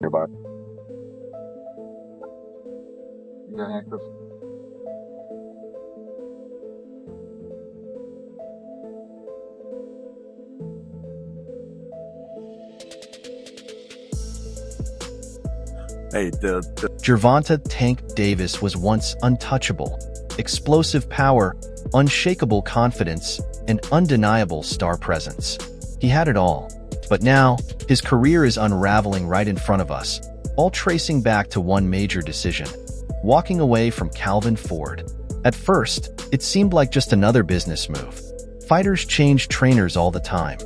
Goodbye. Yeah, active. Hey, Gervonta "Tank" Davis was once untouchable. Explosive power, unshakable confidence, and undeniable star presence. He had it all. But now, his career is unraveling right in front of us, all tracing back to one major decision: walking away from Calvin Ford. At first, it seemed like just another business move. Fighters change trainers all the time,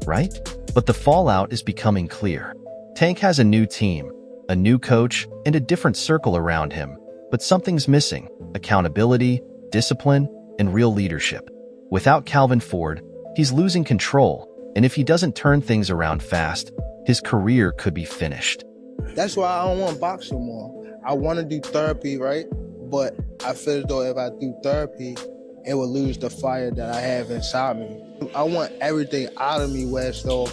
right? But the fallout is becoming clear. Tank has a new team, a new coach, and a different circle around him. But something's missing: accountability, discipline, and real leadership. Without Calvin Ford, he's losing control, and if he doesn't turn things around fast, his career could be finished. That's why I don't want boxing more. I want to do therapy, right? But I feel as though if I do therapy, it will lose the fire that I have inside me. I want everything out of me where so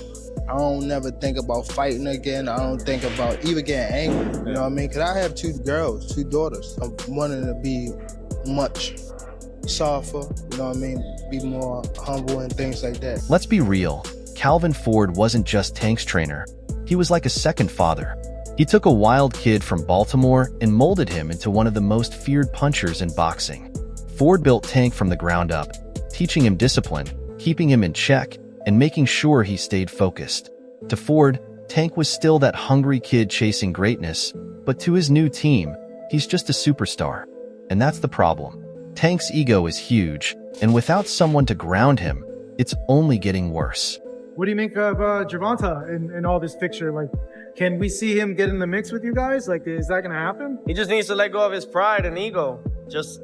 I don't never think about fighting again. I don't think about even getting angry, you know what I mean? Because I have 2 girls, 2 daughters. I'm wanting to be much softer, you know what I mean? Be more humble and things like that. Let's be real. Calvin Ford wasn't just Tank's trainer. He was like a second father. He took a wild kid from Baltimore and molded him into one of the most feared punchers in boxing. Ford built Tank from the ground up, teaching him discipline, keeping him in check, and making sure he stayed focused. To Ford, Tank was still that hungry kid chasing greatness, but to his new team, he's just a superstar. And that's the problem. Tank's ego is huge, and without someone to ground him, it's only getting worse. What do you make of Gervonta in all this picture? Like, can we see him get in the mix with you guys? Like, is that gonna happen? He just needs to let go of his pride and ego. Just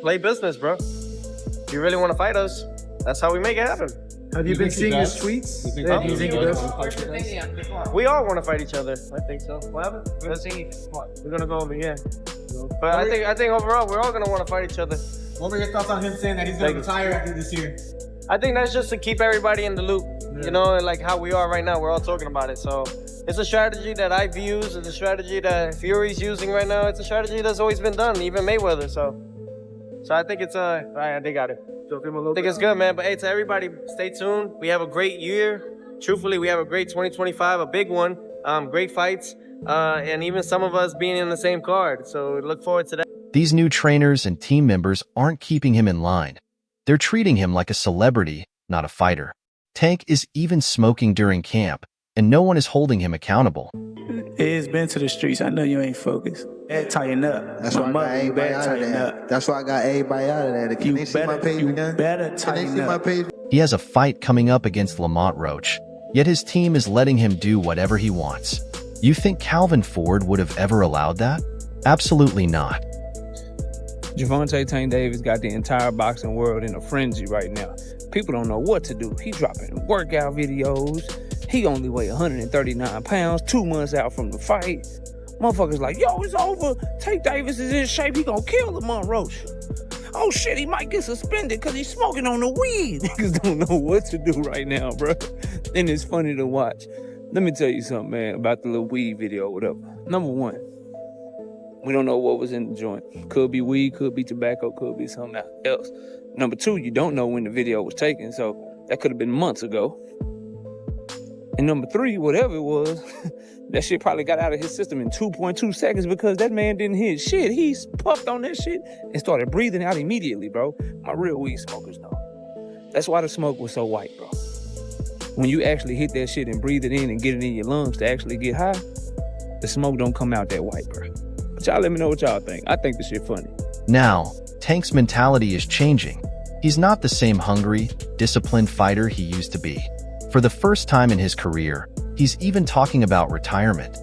play business, bro. If you really want to fight us, that's how we make it happen. Have you been seeing his tweets? You think he does? We all want to fight each other. I think so. What happened? We're gonna go over here. But I think overall we're all gonna want to fight each other. What were your thoughts on him saying that he's gonna retire after this year? I think that's just to keep everybody in the loop, you know, and like how we are right now, we're all talking about it. So it's a strategy that I've used, it's a strategy that Fury's using right now. It's a strategy that's always been done, even Mayweather. So I think it's they got it. I think it's good, man. But hey, to everybody, stay tuned. We have a great year. Truthfully, we have a great 2025, a big one. Great fights, and even some of us being in the same card. So look forward to that. These new trainers and team members aren't keeping him in line. They're treating him like a celebrity, not a fighter. Tank is even smoking during camp, and no one is holding him accountable. It's been to the streets. I know you ain't focused. Tighten up. That's why I got everybody out of there. That's why I got everybody out of there. Can they see my page again? Better tighten up. He has a fight coming up against Lamont Roach, yet his team is letting him do whatever he wants. You think Calvin Ford would have ever allowed that? Absolutely not. Gervonta "Tank" Davis got the entire boxing world in a frenzy right now. People don't know what to do. He dropping workout videos. He only weigh 139 pounds, 2 months out from the fight. Motherfuckers like, yo, it's over. Tank Davis is in shape. He gonna kill Lamont Roach. Oh shit, he might get suspended because he's smoking on the weed. Niggas don't know what to do right now, bro. And it's funny to watch. Let me tell you something, man, about the little weed video or whatever. Number one, we don't know what was in the joint. Could be weed, could be tobacco, could be something else. Number two, you don't know when the video was taken, so that could have been months ago. And number three, whatever it was, that shit probably got out of his system in 2.2 seconds because that man didn't hit shit. He puffed on that shit and started breathing out immediately, bro. My real weed smokers know. That's why the smoke was so white, bro. When you actually hit that shit and breathe it in and get it in your lungs to actually get high, the smoke don't come out that white, bro. But y'all let me know what y'all think. I think this shit funny. Now, Tank's mentality is changing. He's not the same hungry, disciplined fighter he used to be. For the first time in his career, he's even talking about retirement.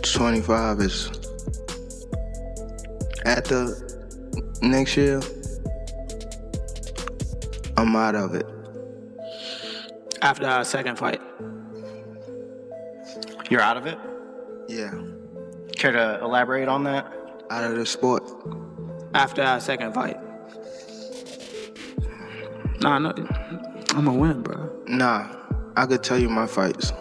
25 is after next year, I'm out of it. After our second fight. You're out of it? Yeah, Care to elaborate on that? out of the sport. After our second fight. Nah, no, I'm gonna win, bro. Nah, I could tell you my fights.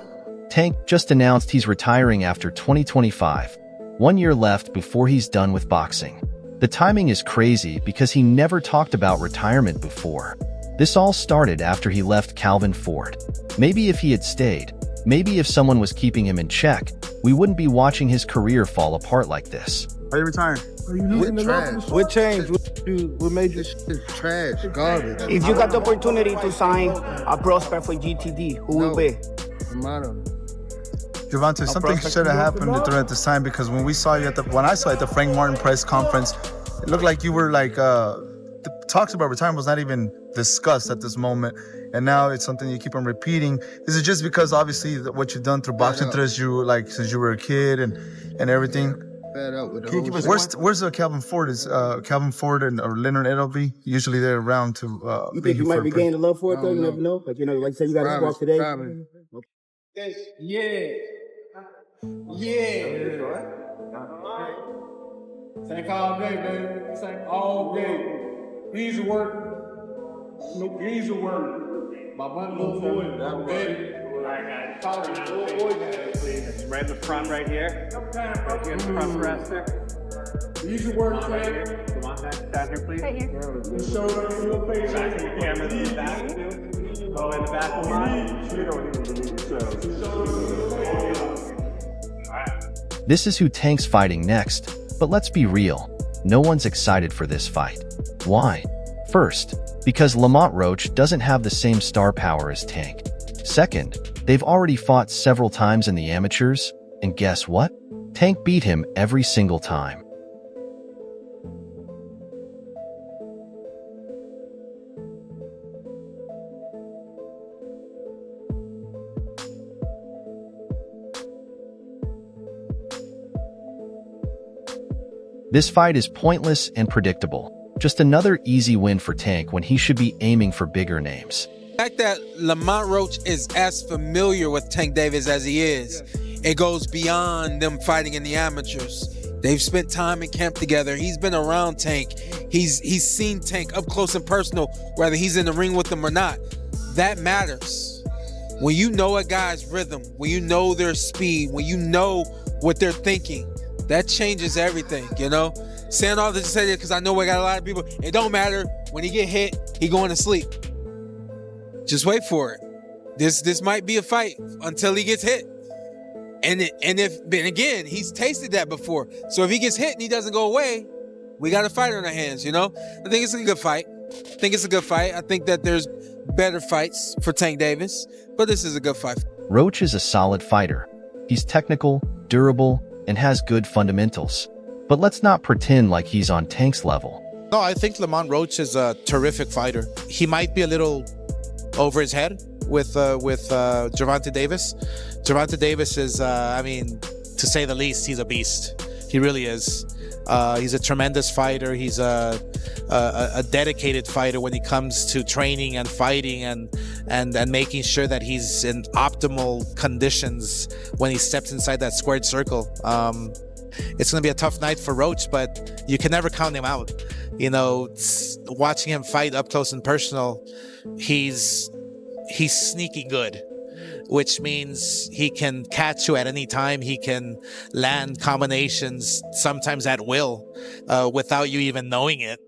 Tank just announced he's retiring after 2025, 1 year left before he's done with boxing. The timing is crazy because he never talked about retirement before. This all started after he left Calvin Ford. Maybe if he had stayed, maybe if someone was keeping him in check, we wouldn't be watching his career fall apart like this. Are you retiring? What changed? What made you trash? Garbage. If you got the opportunity to sign a prospect for GTD, who will be? Gervonta, something should have happened during this time, because when I saw you at the Frank Martin press conference, it looked like you were like the talks about retirement was not even discussed at this moment, and now it's something you keep on repeating. Is it just because obviously what you've done through boxing since you were a kid and everything? Where's Calvin Ford? Is Calvin Ford or Leonard Edelby usually they're around to? You think you might regain the love for it though? You never know. Like like you said, you got to walk today. Yeah. Tank all day, baby. Tank all day. Easy work. No easy work. My one little boy, baby. Right in the front, right here. Right here in the front rest. Easy work, Tank. Come on, down here, please. Right here. You show up in your face. Back to the camera, in the back, too. Go in the back of mine. You don't even believe yourself. This is who Tank's fighting next, but let's be real. No one's excited for this fight. Why? First, because Lamont Roach doesn't have the same star power as Tank. Second, they've already fought several times in the amateurs, and guess what? Tank beat him every single time. This fight is pointless and predictable. Just another easy win for Tank when he should be aiming for bigger names. The fact that Lamont Roach is as familiar with Tank Davis as he is, it goes beyond them fighting in the amateurs. They've spent time in camp together. He's been around Tank. He's seen Tank up close and personal, whether he's in the ring with them or not. That matters. When you know a guy's rhythm, when you know their speed, when you know what they're thinking, that changes everything, you know? Saying all this to say that because I know we got a lot of people, it don't matter. When he get hit, he going to sleep. Just wait for it. This might be a fight until he gets hit. And again, he's tasted that before. So if he gets hit and he doesn't go away, we got a fight on our hands, you know? I think it's a good fight. I think that there's better fights for Tank Davis, but this is a good fight. Roach is a solid fighter. He's technical, durable, and has good fundamentals. But let's not pretend like he's on Tank's level. No, I think Lamont Roach is a terrific fighter. He might be a little over his head with Gervonta Davis. Gervonta Davis is, I mean, to say the least, he's a beast. He really is. He's a tremendous fighter. He's a dedicated fighter when it comes to training and fighting and making sure that he's in optimal conditions when he steps inside that squared circle. It's going to be a tough night for Roach, but you can never count him out. You know, watching him fight up close and personal, he's sneaky good, which means he can catch you at any time. He can land combinations, sometimes at will, without you even knowing it.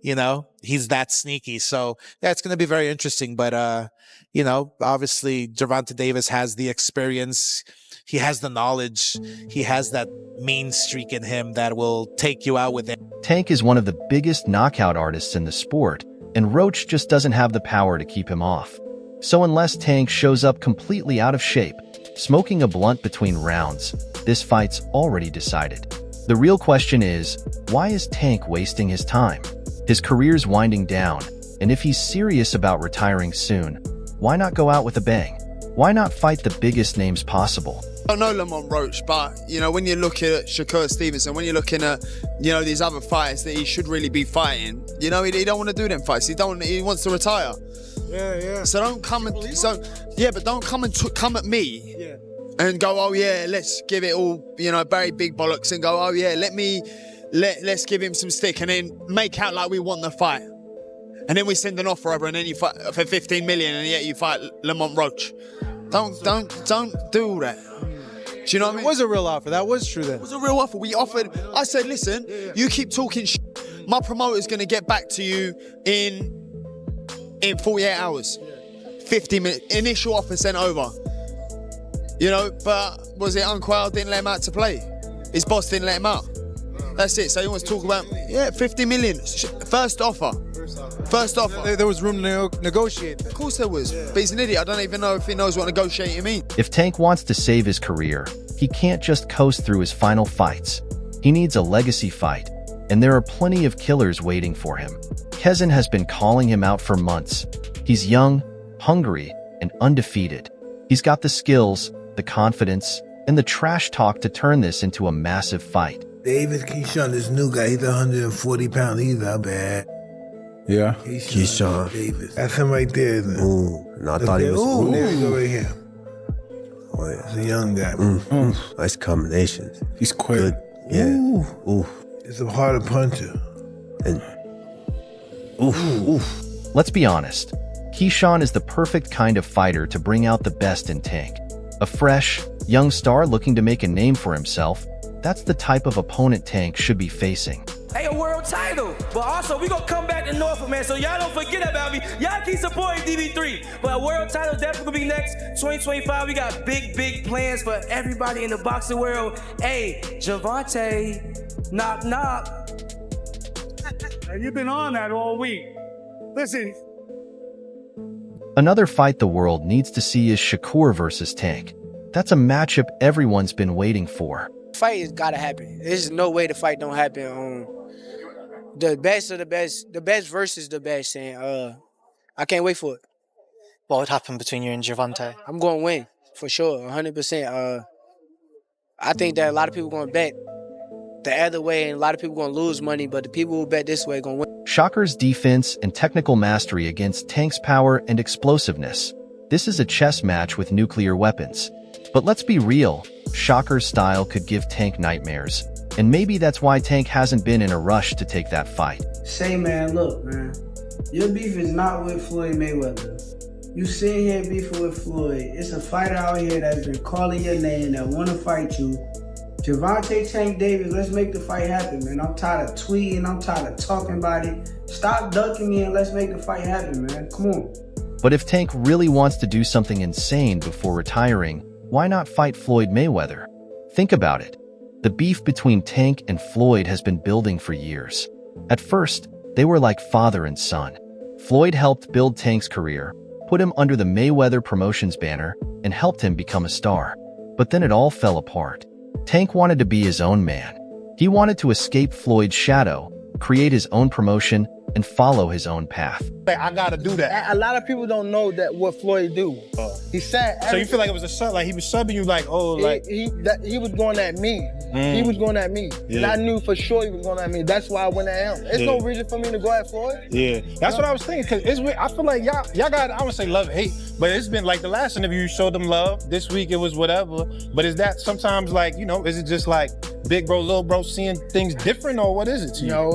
You know, he's that sneaky. So yeah, it's going to be very interesting. But, you know, obviously Gervonta Davis has the experience. He has the knowledge. He has that mean streak in him that will take you out with it. Tank is one of the biggest knockout artists in the sport, and Roach just doesn't have the power to keep him off. So unless Tank shows up completely out of shape, smoking a blunt between rounds, this fight's already decided. The real question is, why is Tank wasting his time? His career's winding down, and if he's serious about retiring soon, why not go out with a bang? Why not fight the biggest names possible? I know Lamont Roach, but, you know, when you're looking at Shakur Stevenson, when you're looking at, you know, these other fights that he should really be fighting, you know, he don't want to do them fights. He wants to retire. Yeah. So don't come and, but don't come and come at me. Yeah. And go, oh yeah, let's give it all, you know, Barry Big Bollocks, and go, oh yeah, let's give him some stick, and then make out like we want the fight. And then we send an offer over, and then you fight for 15 million, and yet you fight Lamont Roach. Don't do all that. Do you know what I mean? It was a real offer. That was true then. It was a real offer. We offered. I said, listen, you keep talking shit. My promoter's going to get back to you in 48 hours. 50 minutes. Initial offer sent over. You know, but was it Unquail didn't let him out to play? His boss didn't let him out. That's it. So he wants to talk about, 50 million. First offer. First offer. There was room to negotiate. Of course there was. But he's an idiot. I don't even know if he knows what negotiating means. If Tank wants to save his career, he can't just coast through his final fights. He needs a legacy fight, and there are plenty of killers waiting for him. Kezin has been calling him out for months. He's young, hungry, and undefeated. He's got the skills, the confidence, and the trash talk to turn this into a massive fight. Davis Keyshawn, this new guy, he's 140 pounds. He's not bad. Yeah. Keyshawn Davis. That's him right there, isn't it? Ooh, no, I thought he was. Ooh, there we go right here. Oh, yeah. He's a young guy. Nice combinations. He's quick. Good. Yeah. Ooh. It's a harder puncher. And Let's be honest. Keyshawn is the perfect kind of fighter to bring out the best in Tank. A fresh, young star looking to make a name for himself. That's the type of opponent Tank should be facing. Hey, a world title. But also, we gonna come back to Norfolk, man. So y'all don't forget about me. Y'all keep supporting DB3. But a world title definitely gonna be next. 2025, we got big plans for everybody in the boxing world. Hey, Gervonta, knock, knock. You've been on that all week. Listen. Another fight the world needs to see is Shakur versus Tank. That's a matchup everyone's been waiting for. Fight has gotta happen. There's no way the fight don't happen. The best of the best versus the best, and I can't wait for it. What would happen between you and Gervonta? I'm going to win for sure, 100%. I think that a lot of people going to bet the other way, and a lot of people going to lose money, but the people who bet this way going to win. Shakur's defense and technical mastery against Tank's power and explosiveness. This is a chess match with nuclear weapons. But let's be real, Shakur's style could give Tank nightmares. And maybe that's why Tank hasn't been in a rush to take that fight. Say, man, look, man. Your beef is not with Floyd Mayweather. You sitting here beefing with Floyd. It's a fighter out here that's been calling your name that want to fight you. Gervonta Tank Davis, let's make the fight happen, man. I'm tired of tweeting. I'm tired of talking about it. Stop ducking me and let's make the fight happen, man. Come on. But if Tank really wants to do something insane before retiring, why not fight Floyd Mayweather? Think about it. The beef between Tank and Floyd has been building for years. At first, they were like father and son. Floyd helped build Tank's career, put him under the Mayweather Promotions banner, and helped him become a star. But then it all fell apart. Tank wanted to be his own man. He wanted to escape Floyd's shadow, create his own promotion, and follow his own path. I gotta do that. A lot of people don't know that what Floyd do. He said. So you feel like it was a sub, like he was subbing you, like he was going at me. He was going at me, and I knew for sure he was going at me. That's why I went at him. There's no reason for me to go at Floyd. Yeah, that's what I was thinking. Cause I feel like y'all got, I wouldn't say love and hate, but it's been like the last interview you showed them love. This week it was whatever. But is that sometimes like, you know, is it just like big bro, little bro seeing things different, or what is it to you? No,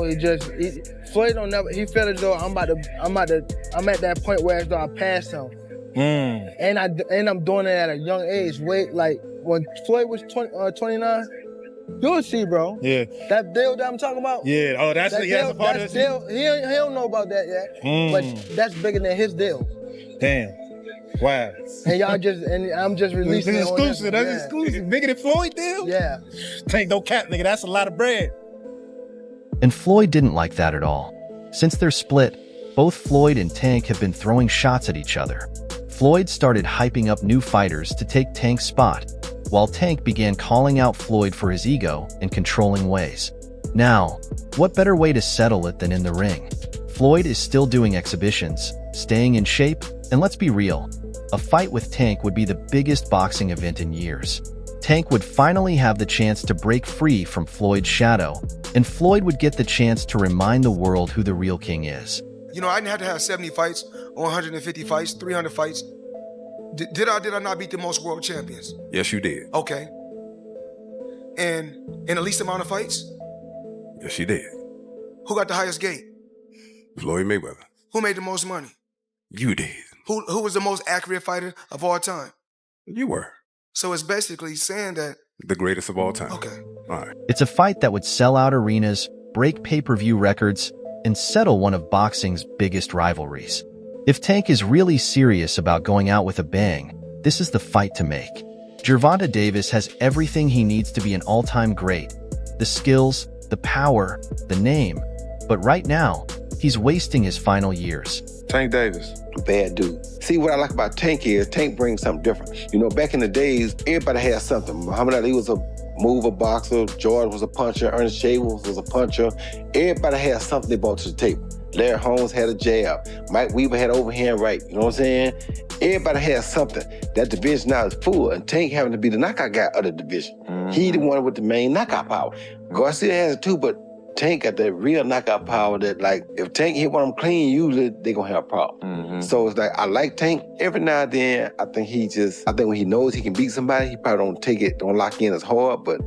Floyd don't never. He felt as though I'm at that point where as though I passed him. And I'm doing it at a young age. Wait, like when Floyd was 29, you'll see, bro. Yeah. That deal that I'm talking about. Yeah. Oh, that's a part of the deal. He don't know about that yet. But that's bigger than his deal. Damn. Wow. And I'm just releasing it. It's exclusive. That's exclusive. Bigger than Floyd deal? Yeah. Ain't no cap, nigga. That's a lot of bread. And Floyd didn't like that at all. Since their split, both Floyd and Tank have been throwing shots at each other. Floyd started hyping up new fighters to take Tank's spot, while Tank began calling out Floyd for his ego and controlling ways. Now, what better way to settle it than in the ring? Floyd is still doing exhibitions, staying in shape, and let's be real, a fight with Tank would be the biggest boxing event in years. Tank would finally have the chance to break free from Floyd's shadow, and Floyd would get the chance to remind the world who the real king is. You know, I didn't have to have 70 fights or 150 fights, 300 fights. Did I not beat the most world champions? Yes, you did. Okay. And in the least amount of fights? Yes, you did. Who got the highest gate? Floyd Mayweather. Who made the most money? You did. Who was the most accurate fighter of all time? You were. So it's basically saying that. The greatest of all time. Okay. All right. It's a fight that would sell out arenas, break pay-per-view records, and settle one of boxing's biggest rivalries. If Tank is really serious about going out with a bang, this is the fight to make. Gervonta Davis has everything he needs to be an all-time great. The skills, the power, the name. But right now, he's wasting his final years. Tank Davis. Bad dude. See, what I like about Tank is Tank brings something different. You know, back in the days, everybody had something. Muhammad Ali was a mover boxer. George was a puncher. Ernest Shavers was a puncher. Everybody had something they brought to the table. Larry Holmes had a jab. Mike Weaver had overhand right. You know what I'm saying? Everybody had something. That division now is full, and Tank having to be the knockout guy of the division. He the one with the main knockout power. Garcia has it too, but Tank got that real knockout power that, like, if Tank hit one of them clean, usually they gonna have a problem. So it's like, I like Tank. Every now and then, I think when he knows he can beat somebody, he probably don't lock in as hard, but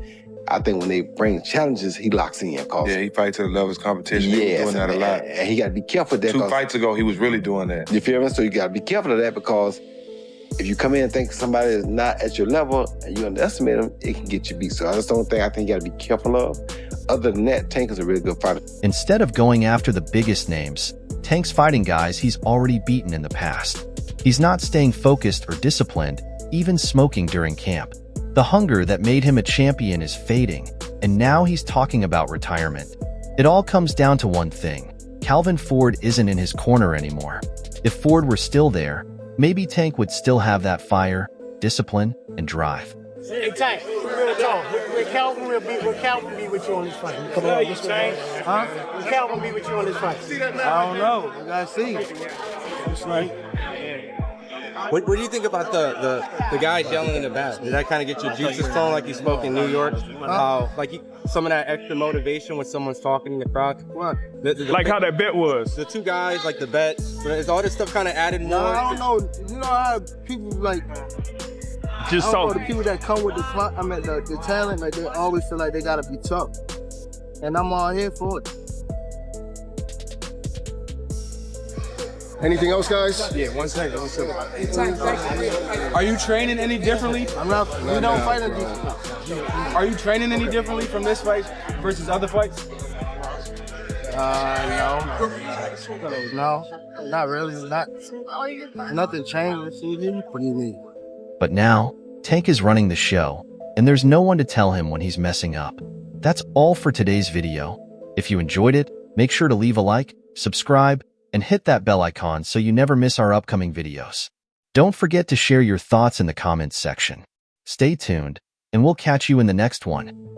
I think when they bring challenges, he locks in. Yeah, he fights to the level of his competition. Yes, He was doing that a lot. And he gotta be careful of that. 2 fights ago, he was really doing that. You feel me? So you gotta be careful of that, because if you come in and think somebody is not at your level and you underestimate them, it can get you beat. So that's the only thing I think you gotta be careful of. Other than that, Tank is a really good fighter. Instead of going after the biggest names, Tank's fighting guys he's already beaten in the past. He's not staying focused or disciplined, even smoking during camp. The hunger that made him a champion is fading, and now he's talking about retirement. It all comes down to one thing. Calvin Ford isn't in his corner anymore. If Ford were still there, maybe Tank would still have that fire, discipline, and drive. Hey, Tank, real talk. Will Calvin be with you on this fight? Come on, you Tank. Huh? Will Calvin be with you on this fight? I don't know. We gotta see. It's like. What do you think about the guy yelling in the back? Did that kind of get your juices flowing, like you spoke in New York? How some of that extra motivation when someone's talking in the crowd? What? Like how that bet was. The 2 guys, like the bet. Is all this stuff kind of added more? No, I don't know. You know how people like. Just I don't know, so. the people that come with the talent, like they always feel like they gotta be tough, and I'm all here for it. Anything else, guys? Yeah, one second. Are you training any differently? I'm not. We don't fight in these. Are you training any differently from this fight versus other fights? No, not really. Nothing changed. What do you mean? But now, Tank is running the show, and there's no one to tell him when he's messing up. That's all for today's video. If you enjoyed it, make sure to leave a like, subscribe, and hit that bell icon so you never miss our upcoming videos. Don't forget to share your thoughts in the comments section. Stay tuned, and we'll catch you in the next one.